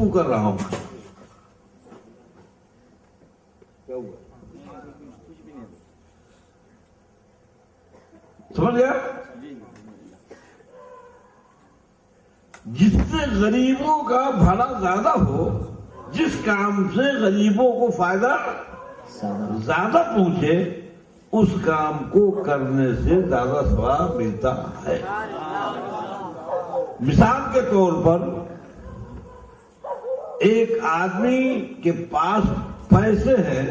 گفتگو کر رہا ہوں. سمجھ گیا؟ جس سے غریبوں کا بھلا زیادہ ہو، جس کام سے غریبوں کو فائدہ زیادہ پہنچے، اس کام کو کرنے سے زیادہ ثواب ملتا ہے. مثال کے طور پر ایک آدمی کے پاس پیسے ہیں،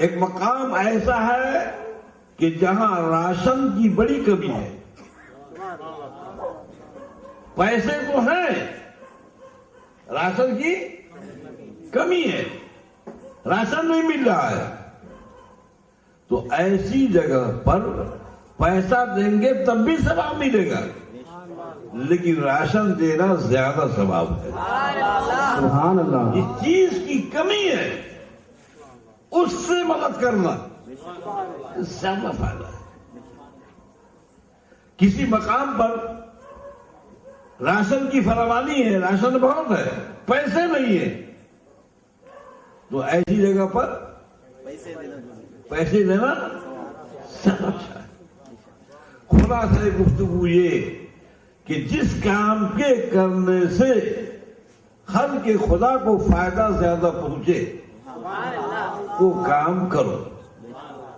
ایک مقام ایسا ہے کہ جہاں راشن کی بڑی کمی ہے. پیسے تو ہیں، راشن کی کمی ہے، راشن نہیں مل رہا ہے. تو ایسی جگہ پر پیسہ دیں گے تب بھی ثواب ملے گا، لیکن راشن دینا زیادہ ثواب ہے. سبحان اللہ. اس چیز کی کمی ہے، اس سے مدد کرنا زیادہ فائدہ ہے. کسی مقام پر راشن کی فراوانی ہے، راشن بہت ہے، پیسے نہیں ہے، تو ایسی جگہ پر پیسے دینا زیادہ اچھا ہے. خلاصہ گفتگو یہ کہ جس کام کے کرنے سے خلق خدا کو فائدہ زیادہ پہنچے وہ کام کرو،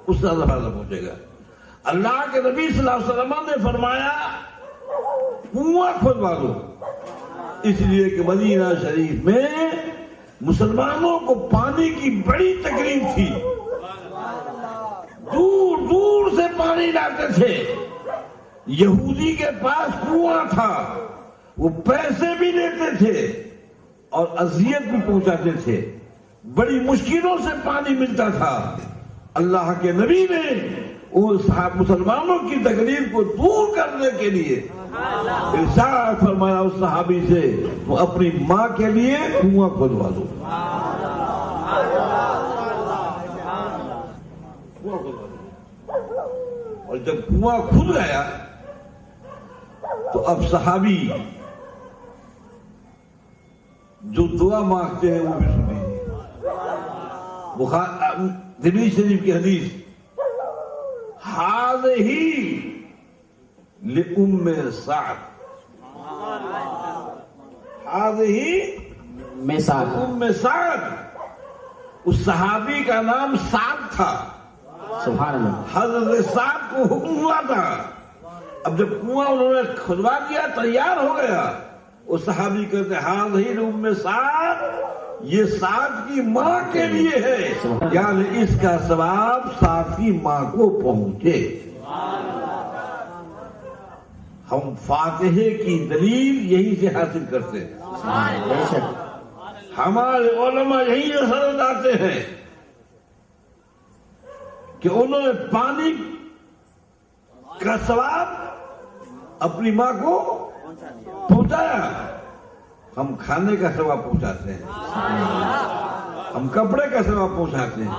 اس سے زیادہ فائدہ پہنچے گا. اللہ کے نبی صلی اللہ علیہ وسلم نے فرمایا کنواں کھودوا دو، اس لیے کہ مدینہ شریف میں مسلمانوں کو پانی کی بڑی تکلیف تھی. دور دور سے پانی لاتے تھے. یہودی کے پاس کنواں تھا، وہ پیسے بھی لیتے تھے اور اذیت بھی پہنچاتے تھے. بڑی مشکلوں سے پانی ملتا تھا. اللہ کے نبی نے مسلمانوں کی تکلیف کو دور کرنے کے لیے ارشاد فرمایا اس صحابی سے وہ اپنی ماں کے لیے کنواں کھودوا دو. اور جب کنواں کھد گیا تو اب صحابی جو دعا مانگتے ہیں وہ بھی سنیے. بخاری شریف کی حدیث، ہذہ لأم سعد، ہذہ ام سعد. اس صحابی کا نام سعد تھا. سبحان اللہ. حضرت سعد کو حکم ہوا تھا. اب جب کنواں انہوں نے کھدوا دیا، تیار ہو گیا، وہ صحابی کہتے ہذہ لأم سعد، یہ سعد کی ماں کے لیے ہے، یعنی اس کا ثواب سعد کی ماں کو پہنچے. ہم فاتحے کی دلیل یہی سے حاصل کرتے ہیں. ہمارے علماء یہی اثر لاتے ہیں کہ انہوں نے پانی کا ثواب اپنی ماں کو پہنچایا. ہم کھانے کا ثواب پہنچاتے ہیں، ہم کپڑے کا ثواب پہنچاتے ہیں،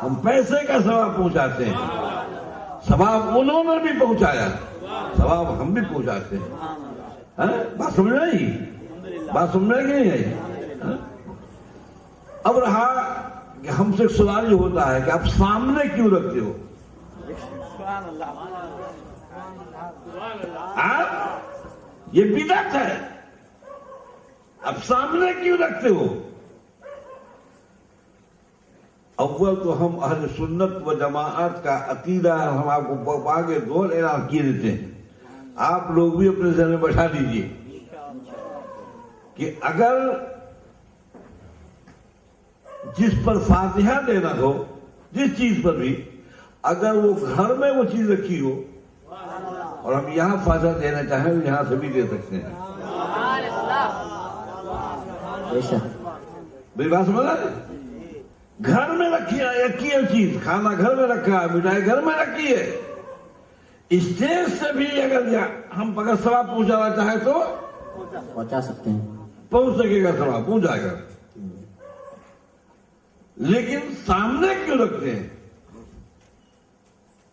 ہم پیسے کا ثواب پہنچاتے ہیں. ثواب انہوں نے بھی پہنچایا، ثواب ہم بھی پہنچاتے ہیں. بات سمجھ رہی؟ بات سمجھ رہے کہ نہیں ہے؟ اب رہا کہ ہم سے سوال یہ ہوتا ہے کہ آپ سامنے کیوں رکھتے ہو؟ یہ بدعت ہے. اب سامنے کیوں رکھتے ہو؟ اول تو ہم اہل سنت و جماعت کا عقیدہ ہم آپ کو آگے دور اعلان کیے دیتے ہیں. آپ لوگ بھی اپنے ذہن میں بٹھا دیجئے کہ اگر جس پر فاتحہ دینا ہو، جس چیز پر بھی، اگر وہ گھر میں وہ چیز رکھی ہو اور ہم یہاں فاتحہ دینا چاہیں تو یہاں سے بھی دے سکتے ہیں. میری بات سمجھ رہے؟ گھر میں رکھی ہے چیز، کھانا گھر میں رکھا ہے، مٹھائی گھر میں رکھی ہے. اسٹیج سے بھی اگر ہم اگر ثواب پہنچانا چاہیں تو پہنچا سکتے ہیں، پہنچ سکے گا، ثواب پہنچ جائے گا. لیکن سامنے کیوں رکھتے ہیں؟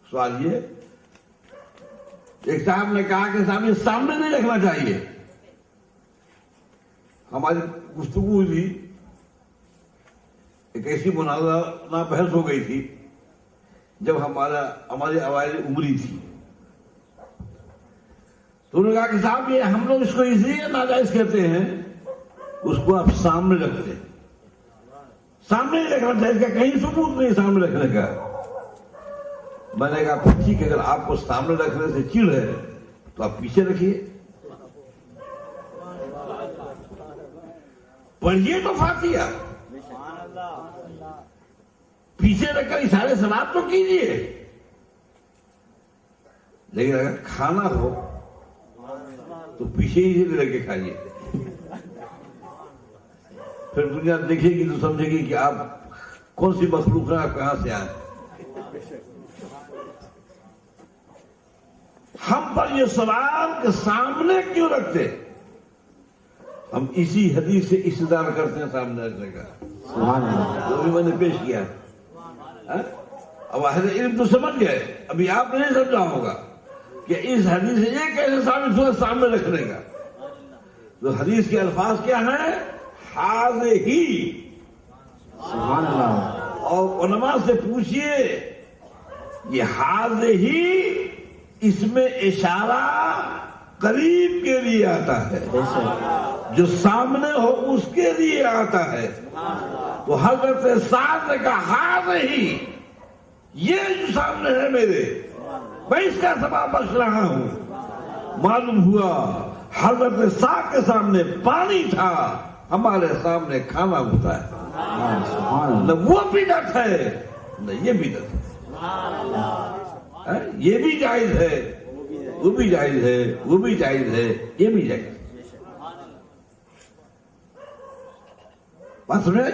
سوال یہ، ایک صاحب نے کہا کہ صاحب یہ سامنے نہیں رکھنا چاہیے. ہماری گفتگو ہوئی تھی، ایک ایسی مناظرہ بحث ہو گئی تھی جب ہماری اوائل عمری تھی، تو انہوں نے کہا کہ صاحب یہ ہم لوگ اس کو اس لیے ناجائز کہتے ہیں، اس کو آپ سامنے رکھتے ہیں، سامنے نہیں رکھنا چاہیے، اس کا کہیں ثبوت نہیں سامنے رکھنے کا۔ میں نے کہا ٹھیک ہے، اگر آپ کو سامنے رکھنے سے چڑ ہے تو آپ پیچھے رکھیے، پڑھیے تو فاتحہ، پیچھے رکھ کر اشارے سلام تو کیجیے، لیکن اگر کھانا ہو تو پیچھے ہی سے رکھ کے کھائیے، پھر دنیا دیکھے گی تو سمجھے گی کہ آپ کون سی مخلوق ہیں، آپ کہاں سے آئے۔ ہم پر یہ سوال کہ سامنے کیوں رکھتے، ہم اسی حدیث سے استدلال کرتے ہیں سامنے رکھنے کا، سبحان اللہ، وہ بھی میں نے پیش کیا۔ اب اہل علم تو سمجھ گئے، ابھی آپ نے نہیں سمجھا ہوگا کہ اس حدیث سے یہ کیسے ثابت ہوا سامنے رکھنے کا۔ تو حدیث کے الفاظ کیا ہیں؟ حاضر ہی، سبحان اللہ، اور علماء سے پوچھئے یہ حاضر ہی اس میں اشارہ قریب کے لیے آتا ہے، بے شک، جو سامنے ہو اس کے لیے آتا ہے۔ تو حضرت سعد نے کہا حاضر ہی، یہ جو سامنے ہے میرے، میں اس کا ثواب بخش رہا ہوں۔ معلوم ہوا حضرت سعد کے سامنے پانی تھا، ہمارے سامنے کھانا ہوتا ہے، سبحان نہ اللہ، وہ بدعت ہے نہ یہ بدعت ہے، یہ بھی جائز ہے، وہ بھی جائز ہے، وہ بھی جائز ہے، یہ بھی جائز ہے۔ بات سن رہے،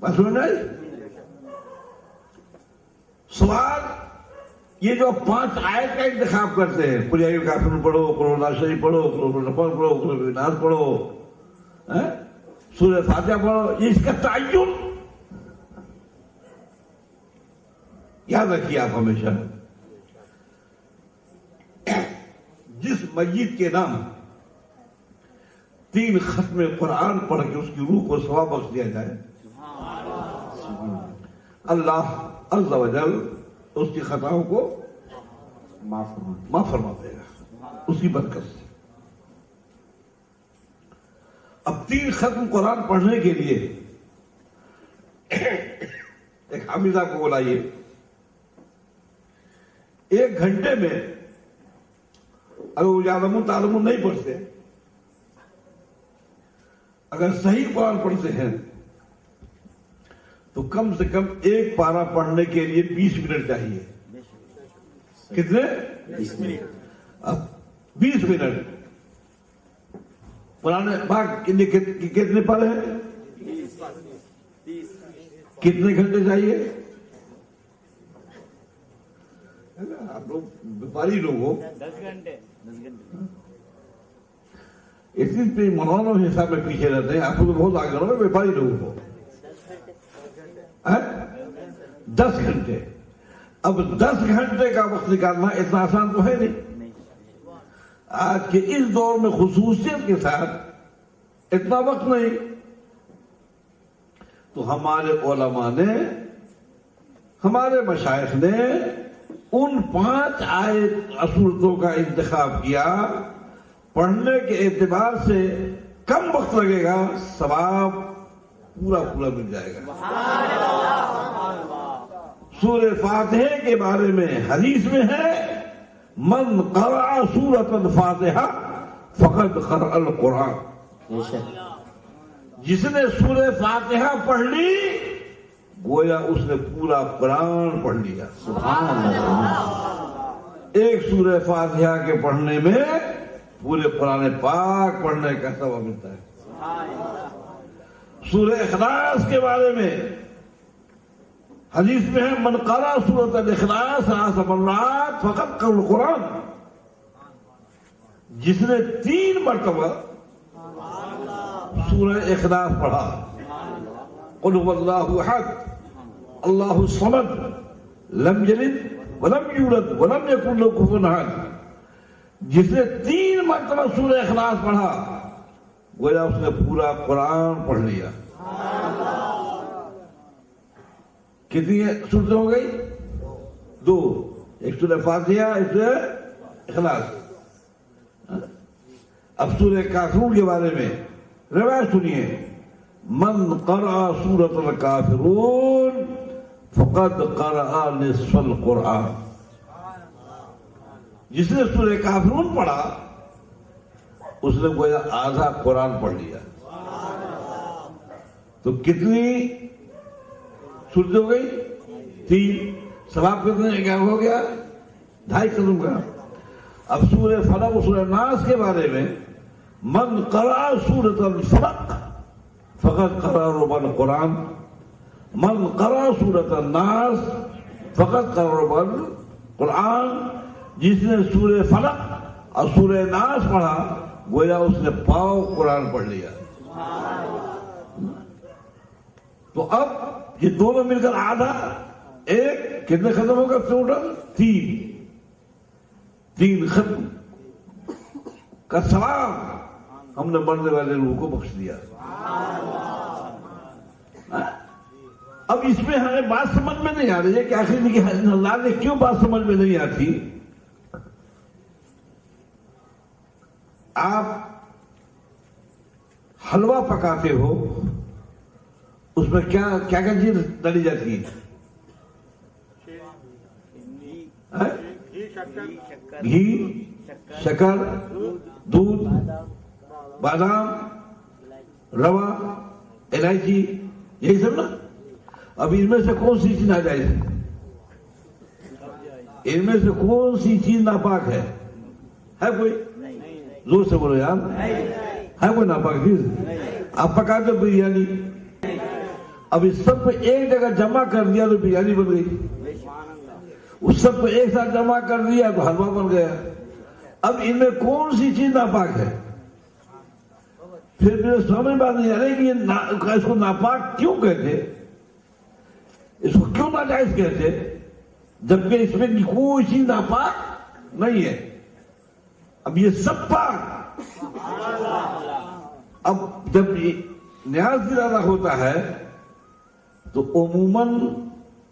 بات سن رہے؟ سوال یہ جو 5 آیت کا انتخاب کرتے ہیں، قل یا ایھا الکافرون پڑھو، قل هو اللہ شریف پڑھو، قل هو النفل پڑھو، قل هو الناس پڑھو، سورہ فاتحہ پڑھو، یہ اس کا تعین یاد رکھیے آپ ہمیشہ، جس میت کے نام 3 ختم قرآن پڑھ کے اس کی روح کو ثواب بخش دیا جائے، اللہ عز و جل اس کی خطاؤں کو معاف فرما دے گا اس کی برکت سے۔ اب 3 ختم قرآن پڑھنے کے لیے ایک حافظ صاحب کو بلائیے، 1 گھنٹے میں اگر وہ یعلمون تعلمون نہیں پڑھتے، اگر صحیح قرآن پڑھتے ہیں تو کم سے کم 1 پارہ پڑھنے کے لیے 20 منٹ چاہیے۔ کتنے؟ 20 منٹ۔ اب 20 منٹ قرآن پاک کتنے پارے ہیں؟ 30۔ کتنے گھنٹے چاہیے؟ آپ لوگ ویپاری لوگ ہو، 10 گھنٹے۔ اسی پہ مولانا کے حساب میں پیچھے رہتے ہیں، آپ کو تو بہت آگے رہو، ویپاری لوگ ہو۔ 10 گھنٹے، اب 10 گھنٹے کا وقت نکالنا اتنا آسان تو ہے نہیں۔ آج کے اس دور میں خصوصیت کے ساتھ اتنا وقت نہیں، تو ہمارے علماء نے، ہمارے مشائخ نے ان 5 آیت صورتوں کا انتخاب کیا، پڑھنے کے اعتبار سے کم وقت لگے گا، ثواب پورا مل جائے گا۔ سورہ فاتحہ کے بارے میں حدیث میں ہے، من قرأ سورۃ الفاتحہ فقد قرأ القرآن، بے شک، جس نے سورہ فاتحہ پڑھ لی گویا اس نے پورا قرآن پڑھ لیا۔ سبحان اللہ، ایک سورہ فاتحہ کے پڑھنے میں پورے قرآن پاک پڑھنے کا ثواب ملتا ہے۔ سورہ اخلاص کے بارے میں حدیث میں ہے، من قرأ سورۃ الاخلاص 3 مرات فقد قرأ القرآن، جس نے 3 مرتبہ سورہ اخلاص پڑھا، قل هو اللہ احد اللہ الصمد لم یلد ولم یولد ولم یکن له کفوا احد، جس نے 3 مرتبہ سورہ اخلاص پڑھا گویا اس نے پورا قرآن پڑھ لیا. کتنی صورتیں ہو گئی؟ 2. ایک سورہ فاتحہ، ایک سورہ اخلاص. اب سورہ کافرون کے بارے میں روایت سنیے. من قرأ سورۃ الکافرون فقد قرأ نصف القرآن. جس نے سورہ کافرون پڑھا اس نے گویا آدھا قرآن پڑھ لیا. تو کتنی صورتیں ہو گئی؟ 3. ثواب کتنے کیا ہو گیا؟ 2.5 قدم کا. اب سورہ فلق و سورہ ناس کے بارے میں من قرأ سورۃ الفلق فقد قرأ ربع القرآن، من قرأ سورۃ الناس فقد قرأ ربع القرآن. جس نے سورہ فلق اور سورہ ناس پڑھا گویا اس نے پاؤ قرآن پڑھ لیا. تو اب یہ دونوں مل کر آدھا، ایک کتنے ختم ہوگا ٹوٹل؟ 3 ختم کا ثواب ہم نے مرنے والے روح کو بخش دیا. اب اس میں ہمیں بات سمجھ میں نہیں آ رہی ہے کہ آخر اللہ نے کیوں بات سمجھ میں نہیں آتی. آپ حلوہ پکاتے ہو، اس میں کیا کیا چیز ڈالی جاتی ہے؟ گھی، شکر، دودھ، بادام، روا، الائچی، یہی سب نا. اب ان میں سے کون سی چیز ناجائز ہے؟ ان میں سے کون سی چیز ناپاک ہے کوئی؟ زور سے بولو یار، ہے کوئی ناپاک چیز؟ آپ پکاتے ہو بریانی، اب اس سب کو ایک جگہ جمع کر دیا تو بریانی بن گئی. اس سب کو ایک ساتھ جمع کر دیا تو حلوہ بن گیا. اب ان میں کون سی چیز ناپاک ہے؟ پھر میرے سمجھ میں بات نہیں آ رہی کہ اس کو ناپاک کیوں کہتے، اس کو کیوں ناجائز کہتے، جبکہ اس میں کوئی چیز ناپاک نہیں ہے. اب یہ سب پاک. اب جب نیاز دلانا ہوتا ہے تو عموماً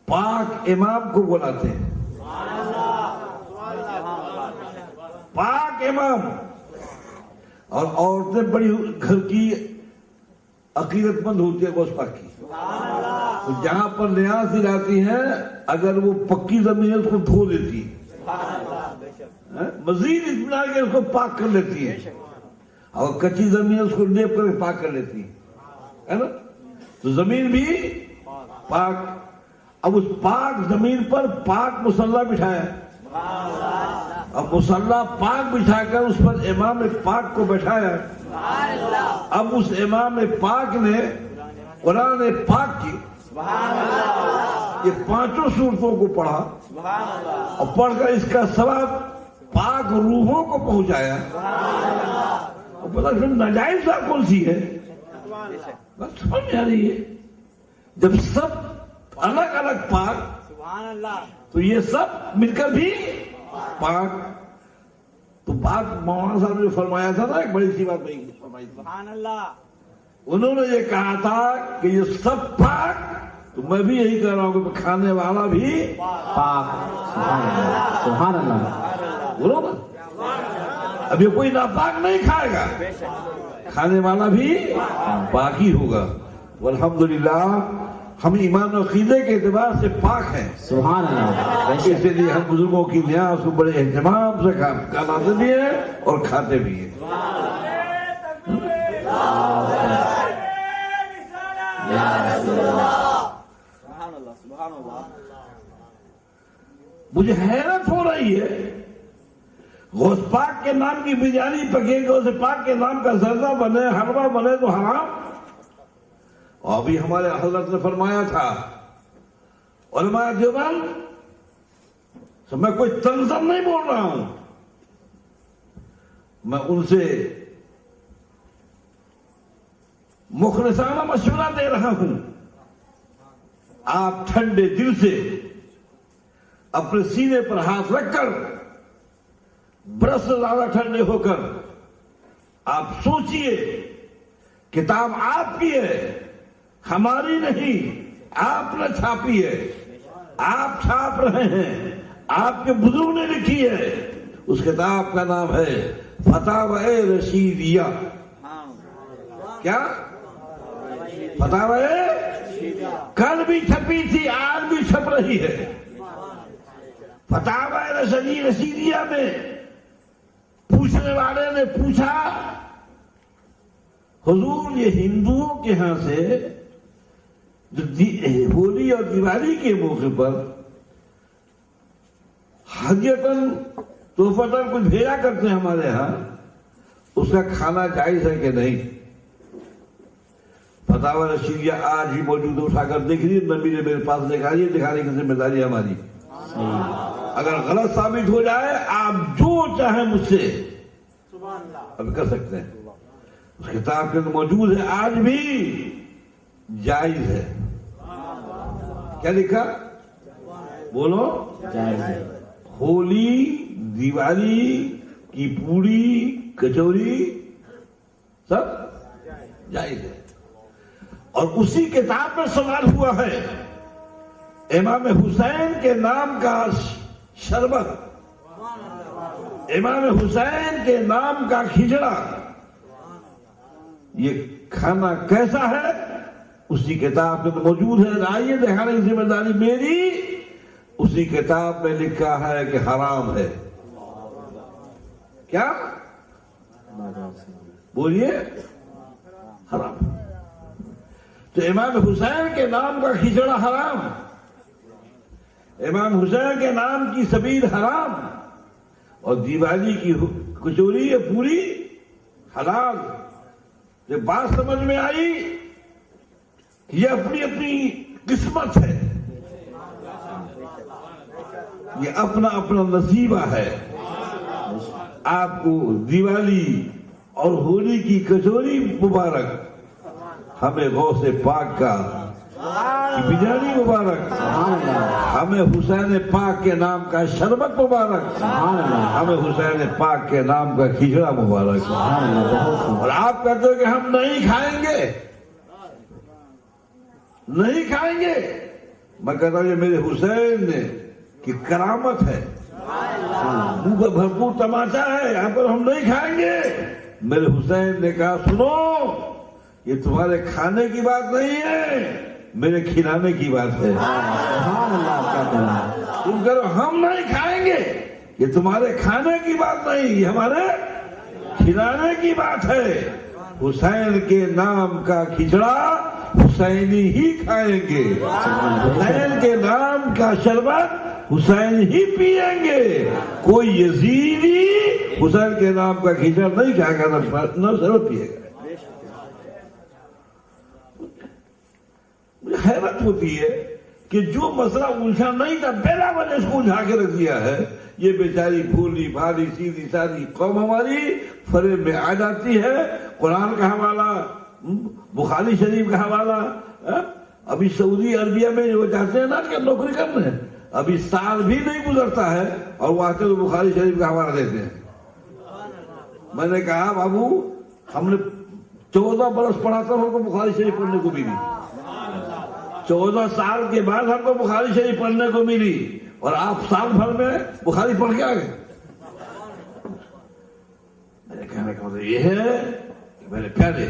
پاک امام کو بلاتے ہیں. پاک امام. اور عورتیں بڑی گھر کی عقیدت مند ہوتی ہے گوشت پاک کی. تو جہاں پر نیاز دلاتی ہیں اگر وہ پکی زمین ہے اس کو دھو دیتی ہے، مزید اطمینان کے اس کو پاک کر لیتی ہے، اور کچی زمین اس کو لیپ کر کے پاک کر لیتی ہے نا. تو زمین بھی پاک. اب اس پاک زمین پر پاک مصلی بٹھایا. اب مصلی پاک بٹھا کر اس پر امام پاک کو بیٹھایا. اب اس امام پاک نے قرآن پاک کی یہ 5 صورتوں کو پڑھا اور پڑھ کر اس کا ثواب پاک روحوں کو پہنچایا. اور پتا ناجائز بات کون سی ہے؟ بس سمجھ میں آ رہی ہے. جب سب الگ الگ پاک تو یہ سب مل کر بھی پاک. تو بات مولانا صاحب نے فرمایا تھا نا، ایک بڑی سی بات فرمائی تھی. انہوں نے یہ کہا تھا کہ یہ سب پاک، تو میں بھی یہی کہہ رہا ہوں کہ کھانے والا بھی پاک. سبحان اللہ. بولو نا. اب یہ کوئی ناپاک نہیں کھائے گا، کھانے والا بھی پاک ہی ہوگا. والحمدللہ ہم ایمان و عقیدے کے اعتبار سے پاک ہیں. سبحان اللہ. اسی لیے ہم بزرگوں کی نیاز کو بڑے اہتمام سے کھاتے بھی ہیں اور کھاتے بھی ہیں. مجھے حیرت ہو رہی ہے، غوث پاک کے نام کی بریانی پکے، غوث پاک کے نام کا زردہ بنے، حلوہ بنے تو حرام. اور ابھی ہمارے حضرت نے فرمایا تھا، علماء دیوبند، میں کوئی تنظیم نہیں بول رہا ہوں، میں ان سے مخلصانہ مشورہ دے رہا ہوں. آپ ٹھنڈے دل سے اپنے سینے پر ہاتھ رکھ کر برس زیادہ ٹھنڈے ہو کر آپ سوچئے کتاب آپ کی ہے ہماری نہیں، آپ نے چھاپی ہے، آپ چھاپ رہے ہیں، آپ کے بزرگ نے لکھی ہے۔ اس کتاب کا نام ہے فتاوی رشیدیہ۔ کیا؟ فتاوی کل بھی چھپی تھی، آج بھی چھپ رہی ہے۔ فتاوی رشیدیہ میں پوچھنے والے نے پوچھا حضور یہ ہندوؤں کے ہاں سے جو ہولی اور دیوالی کے موقع پر ہدیتاً تحفتاً کچھ بھیجا کرتے ہیں ہمارے ہاں، اس کا کھانا جائز ہے کہ نہیں؟ فتاوی رشیدیہ آج بھی موجود ہے، اٹھا کر دیکھ لیجیے، نبی نے میرے پاس دکھا دیے، دکھانے کی ذمہ داری ہماری۔ اگر غلط ثابت ہو جائے آپ جو چاہیں مجھ سے اب کر سکتے ہیں۔ اس کتاب کے اندر موجود ہے، آج بھی جائز ہے۔ کیا لکھا؟ بولو۔ جائز ہے۔ ہولی دیوالی کی پوری کچوری سب جائز ہے۔ اور اسی کتاب میں سوال ہوا ہے امام حسین کے نام کا شربت، امام حسین کے نام کا کھچڑا، یہ کھانا کیسا ہے؟ اسی کتاب میں موجود ہے۔ آئیے دکھانے کی ذمہ داری میری۔ اسی کتاب میں لکھا ہے کہ حرام ہے۔ کیا بولیے؟ حرام۔ تو امام حسین کے نام کا کھچڑا حرام، امام حسین کے نام کی سبیل حرام، اور دیوالی کی کچوری یہ پوری حلال۔ یہ بات سمجھ میں آئی؟ یہ اپنی اپنی قسمت ہے، یہ اپنا اپنا نصیبہ ہے۔ آپ کو دیوالی اور ہولی کی کچوری مبارک، ہمیں غوث پاک کا بریانی مبارک، ہمیں حسین پاک کے نام کا شربت مبارک، ہمیں حسین پاک کے نام کا کھچڑا مبارک۔ اور آپ کہتے ہو کہ ہم نہیں کھائیں گے، نہیں کھائیں گے۔ میں کہتا ہوں یہ میرے حسین نے کی کرامت ہے، منہ کا بھرپور تماشا ہے، یہاں پر ہم نہیں کھائیں گے۔ میرے حسین نے کہا سنو، یہ تمہارے کھانے کی بات نہیں ہے، میرے کھلانے کی بات ہے۔ تم کہو ہم نہیں کھائیں گے، یہ تمہارے کھانے کی بات نہیں، یہ ہمارے کھلانے کی بات ہے۔ حسین کے نام کا کھچڑا حسینی ہی کھائیں گے، حسین کے نام کا شربت حسین ہی پیئیں گے۔ کوئی یزیدی حسین کے نام کا کھچڑا نہیں کھائے گا، نہ شربت پیے گا۔ مجھے حیرت ہوتی ہے کہ جو مسئلہ الجھا نہیں تھا بلا وجہ اس کو الجھا کے رکھ دیا ہے۔ یہ بیچاری بھولی بھالی سیدھی سادی قوم ہماری فریب میں آ جاتی ہے۔ قرآن کا حوالہ، بخاری شریف کا حوالہ، ابھی سعودی عربیہ میں جو جاتے ہیں نا کہ نوکری کرنے، ابھی سال بھی نہیں گزرتا ہے اور وہ آتے تو بخاری شریف کا حوالہ دیتے ہیں۔ میں نے کہا بابو ہم نے 14 برس پڑھا تھا، ہم کو بخاری شریف پڑھنے کو ملی، 14 سال کے بعد ہم کو بخاری شریف پڑھنے کو ملی، اور آپ سال بھر میں بخاری پڑھ کے آ گئے۔ میرے کہنے کا مطلب یہ ہے کہ میرے پیارے،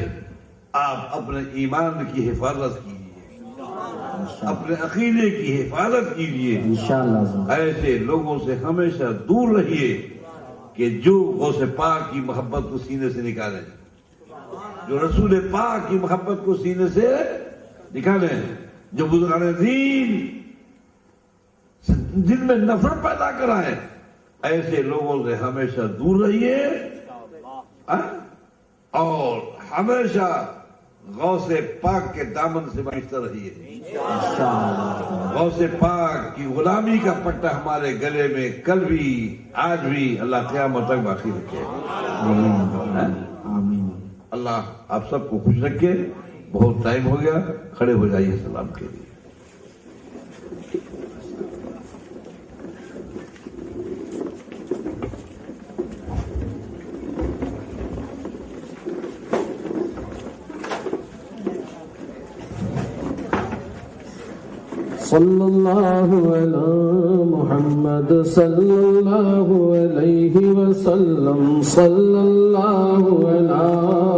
آپ اپنے ایمان کی حفاظت کیجیے، اپنے عقیدے کی حفاظت کیجیے، انشاءاللہ ایسے لوگوں سے ہمیشہ دور رہیے کہ جو غوث پاک کی محبت کو سینے سے نکالیں، جو رسول پاک کی محبت کو سینے سے نکالیں، جو بزرگان دین جن میں نفرت پیدا کرائیں، ایسے لوگوں سے ہمیشہ دور رہیے، اور ہمیشہ غوث پاک کے دامن سے وابستہ رہیے۔ غوث پاک کی غلامی کا پٹا ہمارے گلے میں کل بھی آج بھی اللہ قیامت تک باقی رکھے۔ اللہ آپ سب کو خوش رکھے۔ بہت ٹائم ہو گیا، کھڑے ہو جائیے سلام کے لیے۔ صلى الله على محمد صلى الله عليه وسلم صلى الله على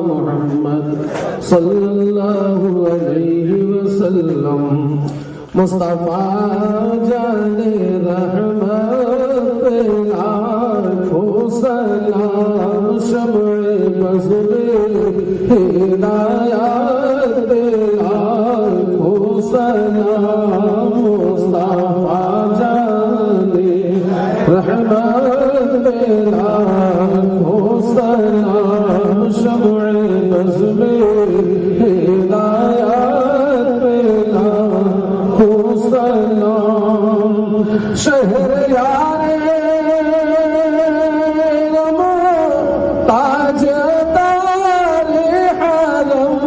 محمد صلى الله عليه وسلم مصطفیٰ جان رحمت پہ لاکھوں سلام شمع بز میں ہدایت پہ لاکھوں سلام مصطفیٰ جان رحمت پہ لاکھوں سلام شمع بز میں ہدایت پہ لاکھوں سلام شہر یار تاج دار حرم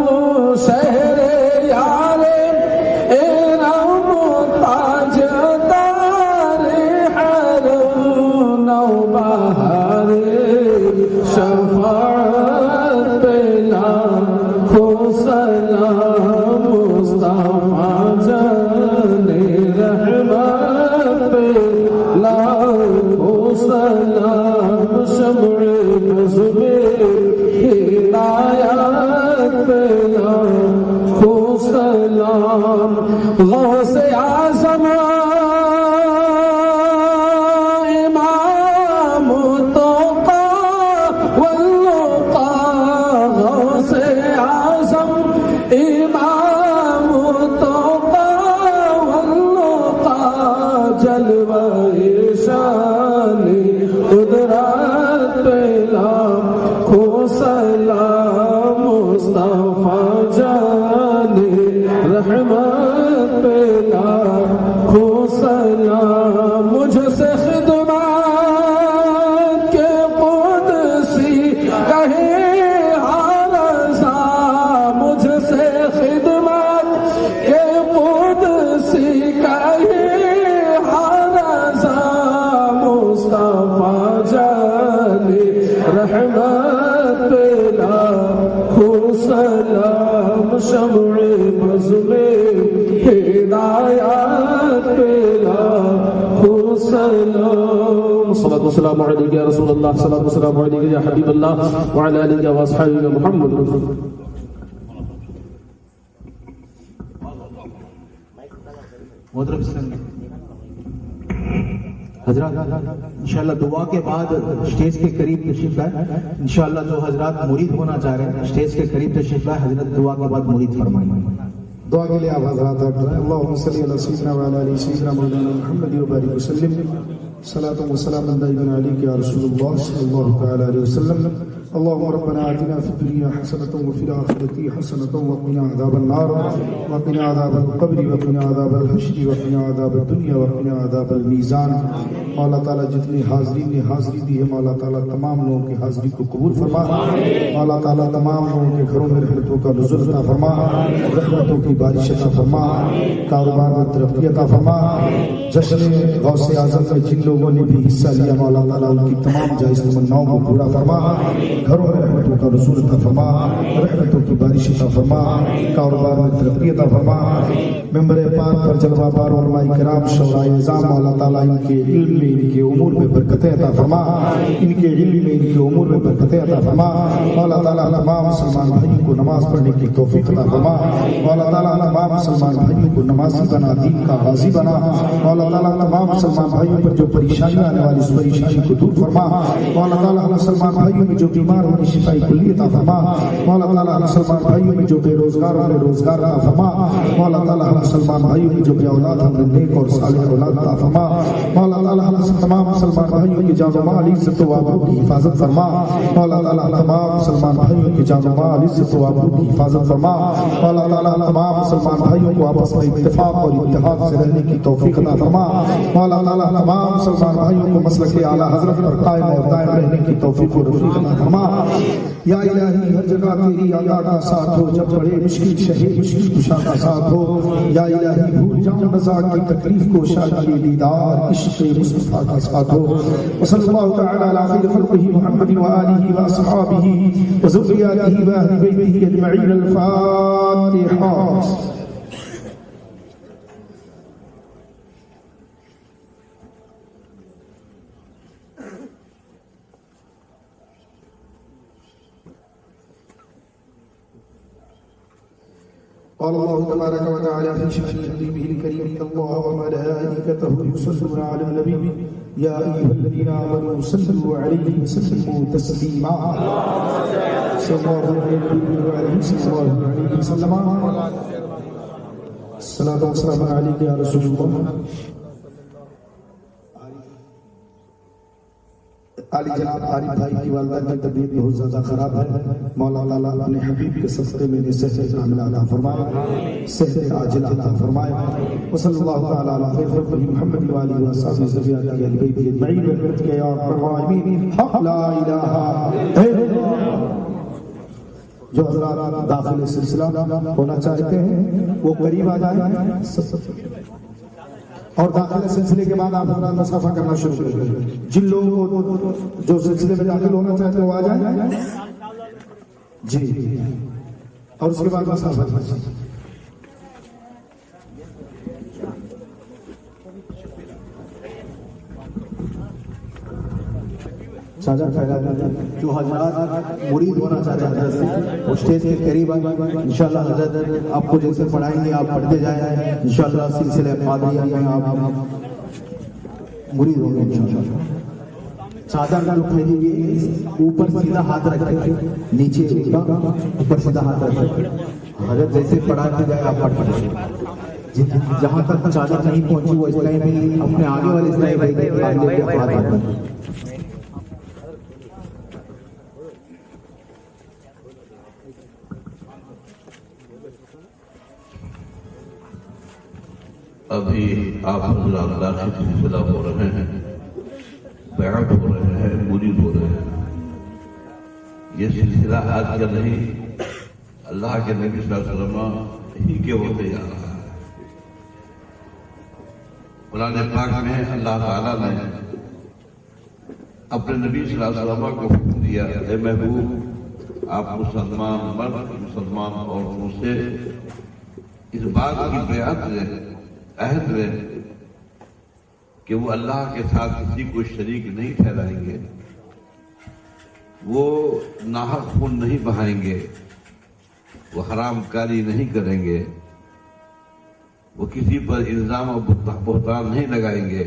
شہر یار ارم تاج دار حرم نوبہار شفاعت پہ لاکھوں سلام مصطفیٰ جان رحمت پہ لاکھوں سلام شمع بز میں ہدایت پہ لاکھوں سلام غوث اعظم امام التقیٰ والوقار غوث اعظم امام التقیٰ والوقار جلوہ شان قدرت پہ لاکھوں سلام مصطفیٰ جان رحمت پہ لاکھوں سلام مجھ سے خدمت کے قدسی کہے رضا مجھ سے خدمت کے قدسی کہے رضا مصطفیٰ جان رحمت پہ لاکھوں سلام شمع بز میں ہدایت پہ لاکھوں سلام الصلاة والسلام علیک یا رسول اللہ الصلاة والسلام علیک یا حبیب اللہ وعلی آلہ واصحابہ محمد محترم حضرات انشاءاللہ دعا کے بعد اسٹیج کے قریب تشریف لائے انشاءاللہ جو حضرات مرید ہونا چاہ رہے ہیں اسٹیج کے قریب تشریف لائے حضرت دعا کے بعد مرید فرمائیں دعا کے لیے آپ حضرات اللہم صلی علی سیدنا وعلی آلہ سیدنا مولانا محمد وبارک وسلم صلاۃ و سلام دائما علیک یا رسول اللہ صلی اللہ تعالی علیہ وسلم اللهم ربنا آتنا في الدنيا حسنة وفي الآخرة حسنة وقنا عذاب النار وقنا عذاب القبر وقنا عذاب الحشر وقنا عذاب الدنيا وقنا عذاب الميزان مولا تعالیٰ جتنے حاضرین نے حاضری دی ہے مولا تعالیٰ تمام لوگوں کی حاضری کو قبول فرما مولا تعالیٰ تمام لوگوں کے گھروں میں رحمتوں کا نزول عطا فرما رحمتوں کی بارش عطا فرما کاروبار میں ترقی عطا فرما جشن غوث اعظم میں جن لوگوں نے بھی حصہ لیا مولا تعالیٰ ان کی تمام جائز تمناؤں کو پورا فرما گھروں میں رحمتوں کا نزول عطا فرما رحمتوں کی بارش عطا فرما کاروبار میں ترقی عطا فرما ممبر پاک پر جلوہ بار علماء کرام شورائے نظام مولا تعالیٰ ان کے علم میں ان کے امور میں برکتیں عطا فرما ان کے علم میں ان کے امور میں برکتیں عطا فرما مولا تعالیٰ تمام مسلمان بھائیوں کو نماز پڑھنے کی توفیق عطا فرما مولا تعالیٰ تمام مسلمان بھائیوں کو نمازی بنا دین کا غازی بنا مولا تعالیٰ تمام مسلمان بھائیوں پر جو پریشانیاں آنے والی اس پریشانی کو دور فرما مولا تعالیٰ مسلمان بھائیوں میں جو بیمار ہونے شفائی کلی عطا فرما مولا تعالیٰ مسلمان بھائیوں میں جو بے روزگار ہونے روزگار عطا فرما مولا تعالیٰ مسلمان بھائیوں میں جو بے اولاد ہونے نیک اور صالح اولاد عطا فرما مولا تعالیٰ تمام مسلمان بھائیوں کی جان و مال عزت و آبرو کی حفاظت فرما مولا تعالیٰ تمام مسلمان بھائیوں کی جان و مال عزت و آبرو کی حفاظت فرما مولا تعالیٰ تمام مسلمان بھائیوں کو آپس میں اتفاق اور اتحاد سے رہنے کی توفیق عطا فرما مولا تعالیٰ تمام مسلمان بھائیوں کو مسلک اعلیٰ حضرت پر قائم اور دائم رہنے کی توفیق و رفیق عطا فرما یا الہی ہر جگہ تیری عطا کا ساتھ ہو جب بڑے مشکل شہر مشکل کشا کا ساتھ ہو یا الہی بھول جاؤں رضا کی تکلیف کو شادی دیدار عشق مصطفیٰ کا ساتھ ہو وصلی اللہ تعالی علی خیر خلقہ محمد وآلہ واصحابہ وذریاتہ واہل بیتہ اجمعین الفاتحہ قال الله تبارك وتعالى في شأن نبيه الكريم إن الله وملائكته يصلون على النبي يا أيها الذين آمنوا صلوا عليه وسلموا تسليما صلى الله عليه وسلم الصلاة والسلام عليك يا رسول الله. علی جناب عارف بھائی کی والدہ کی طبیعت بہت زیادہ خراب ہے. مولا تعالیٰ اپنے حبیب کے صدقے میں انہیں صحت کاملہ عطا فرمائے, صحت عاجلہ عطا فرمائے. وصلی اللہ تعالیٰ علی خیر خلقہ محمد وآلہ وصحبہ ذریات اہل بیت اجمعین برحمتک یا ارحم الراحمین. حق لا الہ الا اللہ. جو حضرات داخل سلسلہ ہونا چاہتے ہیں وہ قریب آ جائیں اور داخل سلسلے کے بعد آپ حضرات مصافحہ کرنا شروع کریں. جن لوگوں کو جو سلسلے میں داخل ہونا چاہتے ہیں وہ آ جائیں جی, اور اس کے بعد مصافحہ کریں. چادر پھیلا دیں. جو حضرات مرید ہونا چاہتے ہیں حضرت سے وہ اسٹیج کے قریب آئیں. انشاءاللہ حضرت آپ کو جیسے پڑھائیں گے آپ پڑھتے جائیں. انشاءاللہ سلسلے قادریہ میں آپ مرید ہوں گے انشاءاللہ. چادر کا رخ نہیں گے, اوپر سیدھا ہاتھ رکھیں, نیچے اوپر سیدھا ہاتھ رکھیں. حضرت جیسے پڑھاتے جائے آپ پڑھتے جائیں. جہاں تک چادر نہیں پہنچی وہ اسلائی میں اپنے آگے والے اسلائی بھائی کے ہاتھ آتے ہیں. ابھی آپ حضرات داخل سلسلہ ہو رہے ہیں, بیعت ہو رہے ہیں, مرید ہو رہے ہیں. یہ سلسلہ آج کا نہیں, اللہ کے نبی صلی اللہ علیہ وسلم ہی کے ہوتے جا رہا ہے. قرآن پاک میں اللہ تعالیٰ نے اپنے نبی صلی اللہ علیہ وسلم کو حکم دیا, اے محبوب آپ مسلمان مرد مسلمان عورتوں سے اس بات کی بیعت لیں, عہد لیں کہ وہ اللہ کے ساتھ کسی کو شریک نہیں ٹھہرائیں گے, وہ ناحق خون نہیں بہائیں گے, وہ حرام کاری نہیں کریں گے, وہ کسی پر الزام و بہتان نہیں لگائیں گے.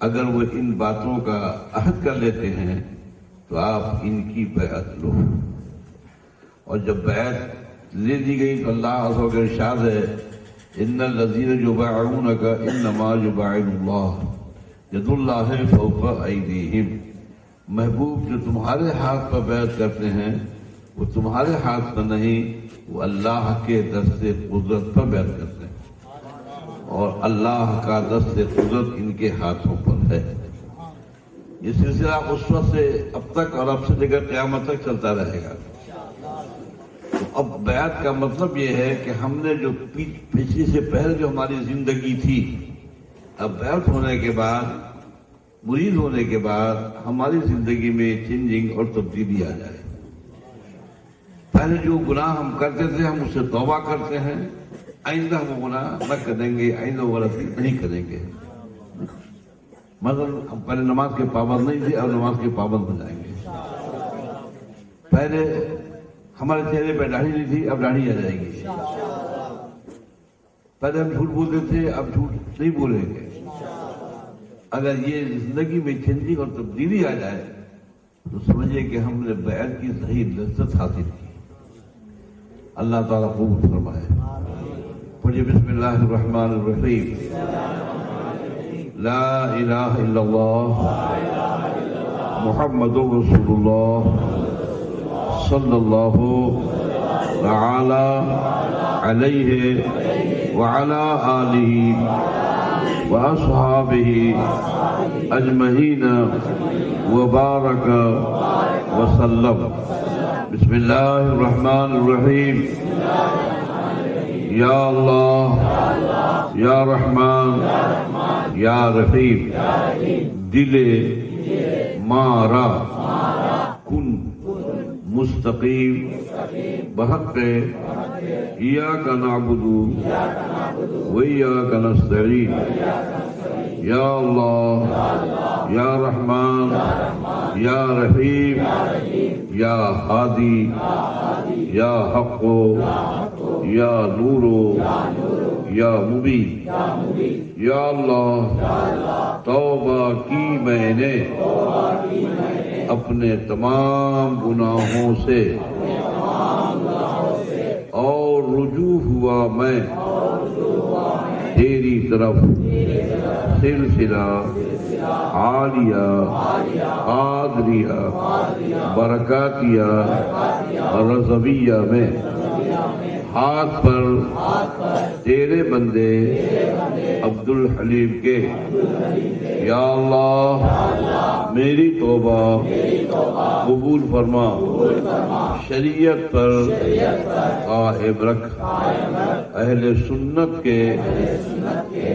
اگر وہ ان باتوں کا عہد کر لیتے ہیں تو آپ ان کی بیعت لو. اور جب بیعت لے دی گئی تو اللہ عز و جل ارشاد ہے ان الذین یبایعونک انما یبایعون اللہ ید اللہ فوق ایدیہم. محبوب جو تمہارے ہاتھ پر بیعت کرتے ہیں وہ تمہارے ہاتھ پر نہیں, وہ اللہ کے دست قدرت پر بیعت کرتے ہیں, اور اللہ کا دست قدرت ان کے ہاتھوں پر ہے. یہ سلسلہ اس وقت سے اب تک اور اب سے لے کر قیامت تک چلتا رہے گا. اب بیعت کا مطلب یہ ہے کہ ہم نے جو پچھلی سے پہلے جو ہماری زندگی تھی, اب بیعت ہونے کے بعد, مرید ہونے کے بعد ہماری زندگی میں چینجنگ اور تبدیلی آ جائے. پہلے جو گناہ ہم کرتے تھے ہم اس سے توبہ کرتے ہیں, آئندہ ہم گناہ نہ کریں گے, آئندہ غلطی نہیں کریں گے. مثلا ہم پہلے نماز کے پابند نہیں تھے, اب نماز کے پابند ہو جائیں گے. پہلے ہمارے چہرے پہ داڑھی نہیں تھی, اب داڑھی آ جائے گی. پہلے ہم جھوٹ بولتے تھے, اب جھوٹ نہیں بولیں گے. اگر یہ زندگی میں چینجنگ اور تبدیلی آ جائے تو سمجھے کہ ہم نے بیعت کی صحیح لذت حاصل کی. اللہ تعالیٰ قبول فرمائے. پڑھیے بسم اللہ الرحمن الرحیم. لا الہ الا اللہ محمد رسول اللہ صلی اللہ تعالی علیہ وعلا آلہ واصحابہ اجمعین وبارک وسلم. بسم اللہ الرحمن الرحیم. یا اللہ یا رحمان یا رحیم. دل مارا کن مستقیم بحق ایاک نعبد و ایاک نستعین. یا اللہ یا رحمان یا رحیم یا ہادی یا حق یا نورو یا مبین یا اللہ توبہ کی میں نے اپنے تمام گناہوں سے اور رجوع ہوا میں تیری طرف سلسلہ عالیہ قادریہ برکاتیہ رضویہ میں ہاتھ پر تیرے بندے عبدالحلیم کے یا اللہ میری توبہ قبول فرما شریعت پر قائم رکھ اہل سنت کے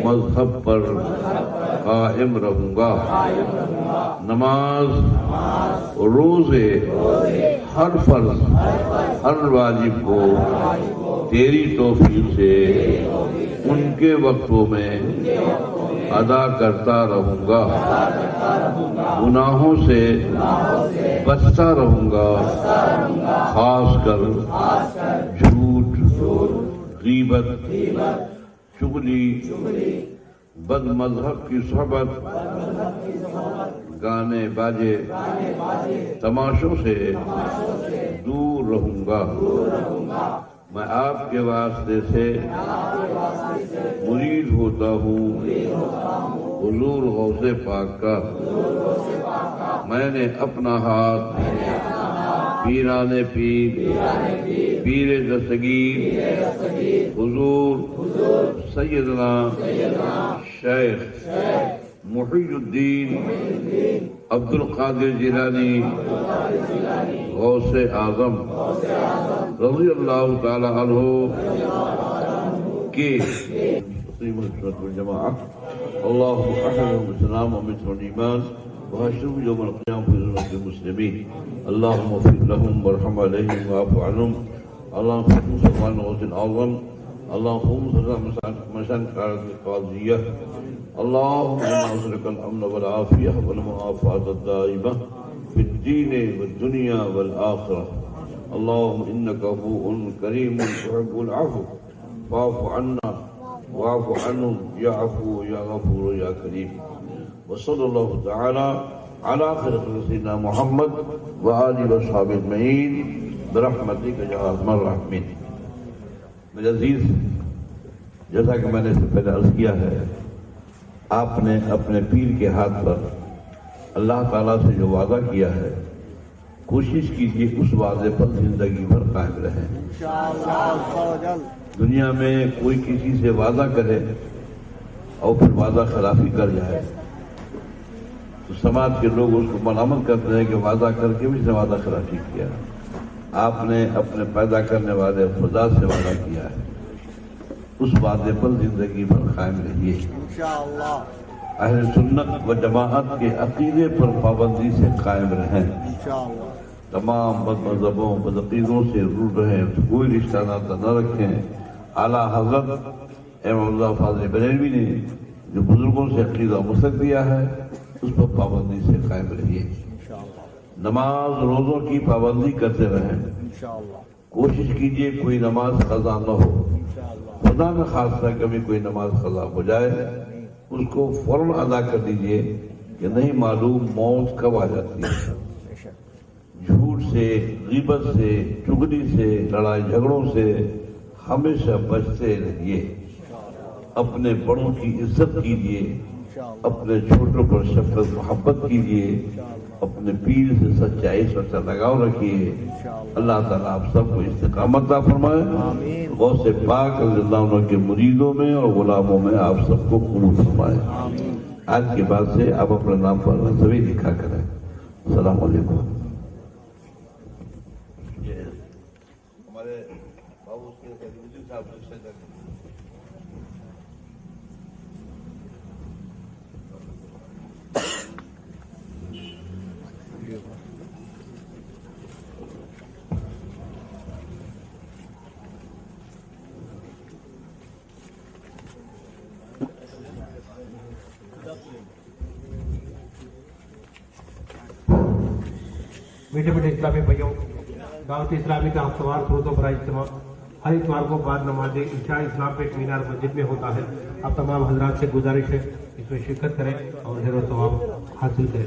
مذہب پر قائم رہوں گا نماز روزے ہر فرض ہر واجب کو تیری توفیق سے ان کے وقتوں میں ادا کرتا رہوں گا گناہوں سے بچتا رہوں گا خاص کر جھوٹ غیبت چغلی بد مذہب کی صحبت گانے باجے تماشوں سے دور رہوں گا میں آپ کے واسطے سے مرید ہوتا ہوں حضور غوث پاک کا میں نے اپنا ہاتھ پیران پیر پیر دستگیر حضور سیدنا شیخ محی الدین عبدالقادر جیلانی غوث اعظم رضی اللہ تعالی عنہ کے جماعت اللہم احرم الاسلام ومثل الایمان وحشرهم يوم القيامة في زمرة المسلمين اللهم اغفر لهم وارحم عليهم واعف عنهم اللهم صل سبحان غوث اعظم اللهم صل مشان القاضية اللهم انا نسألك الامن والعافية والمعافاة الدائمة في الدين والدنيا والآخرة اللهم انك عفو كريم تحب العفو فاعف عنا واعف عنهم يا عفو يا غفور يا كريم وصلى الله تعالى على خير سيدنا محمد وآله وصحبه أجمعين برحمتك يا أرحم الراحمين. میرے عزیز جیسا کہ میں نے اس سے پہلے عرض کیا ہے آپ نے اپنے پیر کے ہاتھ پر اللہ تعالیٰ سے جو وعدہ کیا ہے کوشش کیجیے اس وعدے پر زندگی بھر قائم رہیں. دنیا میں کوئی کسی سے وعدہ کرے اور پھر وعدہ خلافی کر جائے تو سماج کے لوگ اس کو ملامت کرتے ہیں کہ وعدہ کر کے بھی اس نے وعدہ خلافی کیا. آپ نے اپنے پیدا کرنے والے خدا سے وعدہ کیا ہے اس وعدے پر زندگی بھر قائم رہیے. اہل سنت و جماعت کے عقیدے پر پابندی سے قائم رہیں. تمام بد مذہبوں بد عقیدوں سے دور رہیں کوئی رشتہ ناطہ نہ رکھیں. اعلیٰ حضرت احمد اللہ فاضل بریلوی نے جو بزرگوں سے عقیدہ مسلک دیا ہے اس پر پابندی سے قائم رہیے. نماز روزوں کی پابندی کرتے رہیں. کوشش کیجئے کوئی نماز قضا نہ ہو. خدا نہ خواستہ کبھی کوئی نماز قضا ہو جائے اس کو فوراً ادا کر دیجئے کہ نہیں معلوم موت کب آ جاتی ہے. جھوٹ سے غیبت سے چغلی سے لڑائی جھگڑوں سے ہمیشہ بچتے رہیے. اپنے بڑوں کی عزت کیجئے اپنے چھوٹوں پر شفقت محبت کیجئے اپنے پیر سے سچائی سچا لگاؤ رکھیے. اللہ تعالیٰ آپ سب کو استقامت عطا فرمائے. غوث پاک رضی اللہ عنہ کے مریدوں میں اور غلاموں میں آپ سب کو قبول فرمائے. آج کے بعد سے آپ اپنے نام پر نظری لکھا کریں. السلام علیکم. ہمارے بابو صاحب میٹھے میٹھے اسلامی بھائیوں دعوت اسلامی کا ہفتوار فرودوں پر اجتماع ہر اتوار کو بعد نماز عشاء اسلام پیٹ مینار مسجد میں ہوتا ہے. آپ تمام حضرات سے گزارش ہے اس میں شرکت کریں اور خیر و ثواب حاصل کریں.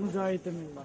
مجاهد من الله